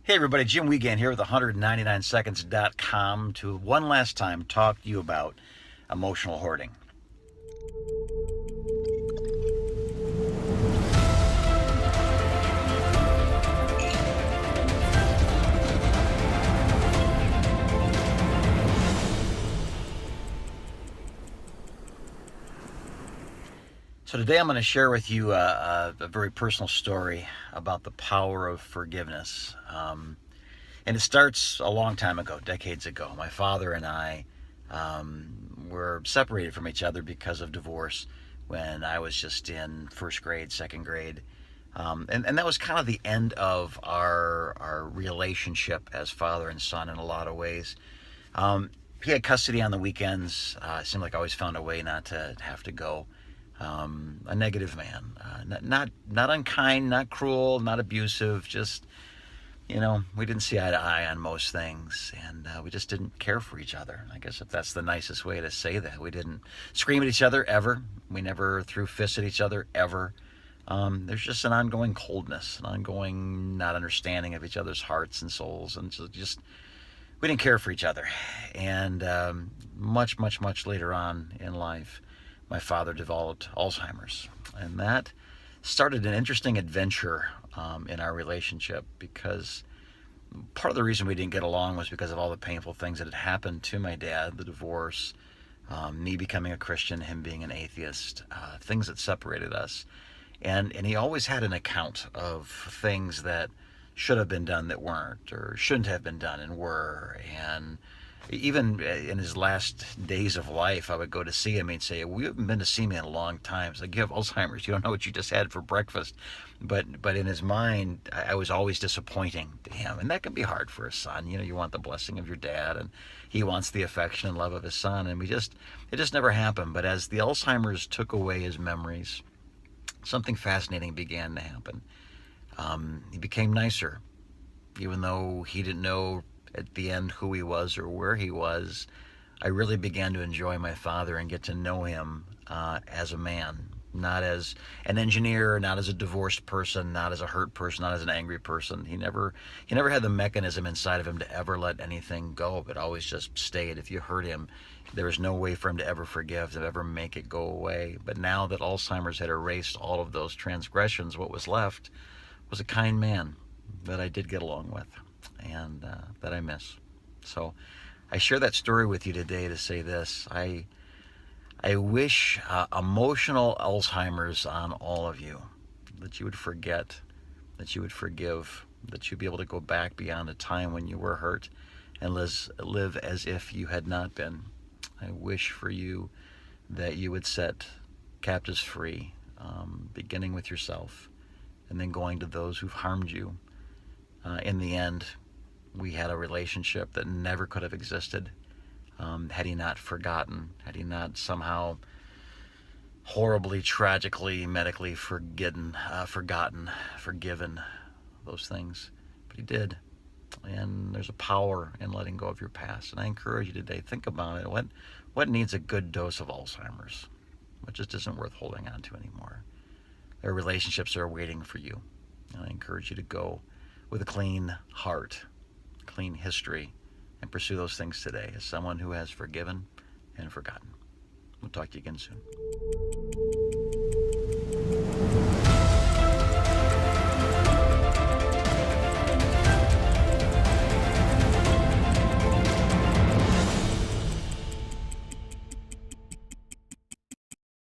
Hey everybody, Jim Wiegand here with 199seconds.com to one last time talk to you about emotional hoarding. So today I'm going to share with you a very personal story about the power of forgiveness. And it starts a long time ago, decades ago. My father and I were separated from each other because of divorce when I was just in first grade, second grade. And that was kind of the end of our relationship as father and son in a lot of ways. He had custody on the weekends. It seemed like I always found a way not to have to go. A negative man, not unkind, not cruel, not abusive. Just we didn't see eye to eye on most things, and we just didn't care for each other. I guess if that's the nicest way to say that, we didn't scream at each other ever. We never threw fists at each other ever. There's just an ongoing coldness, an ongoing not understanding of each other's hearts and souls, and just we didn't care for each other. And much later on in life, my father developed Alzheimer's, and that started an interesting adventure in our relationship, because part of the reason we didn't get along was because of all the painful things that had happened to my dad, the divorce, me becoming a Christian, him being an atheist, things that separated us. And he always had an account of things that should have been done that weren't, or shouldn't have been done and were. And even in his last days of life, I would go to see him and he'd say, "We haven't been to see me in a long time." It's like, "You have Alzheimer's. You don't know what you just had for breakfast." But in his mind, I was always disappointing to him. And that can be hard for a son. You want the blessing of your dad, and he wants the affection and love of his son. And it just never happened. But as the Alzheimer's took away his memories, something fascinating began to happen. He became nicer, even though he didn't know at the end who he was or where he was. I really began to enjoy my father and get to know him as a man, not as an engineer, not as a divorced person, not as a hurt person, not as an angry person. He never had the mechanism inside of him to ever let anything go, but always just stayed. If you hurt him, there was no way for him to ever forgive, to ever make it go away. But now that Alzheimer's had erased all of those transgressions, what was left was a kind man that I did get along with, and that I miss. So I share that story with you today to say this. I wish emotional Alzheimer's on all of you, that you would forget, that you would forgive, that you'd be able to go back beyond the time when you were hurt and live as if you had not been. I wish for you that you would set captives free, beginning with yourself and then going to those who've harmed you. In the end, we had a relationship that never could have existed had he not forgotten, had he not somehow horribly, tragically, medically forgotten, forgiven those things. But he did. And there's a power in letting go of your past. And I encourage you today, think about it. What needs a good dose of Alzheimer's? What just isn't worth holding on to anymore? There are relationships that are waiting for you. And I encourage you to go with a clean heart, clean history, and pursue those things today as someone who has forgiven and forgotten. We'll talk to you again soon.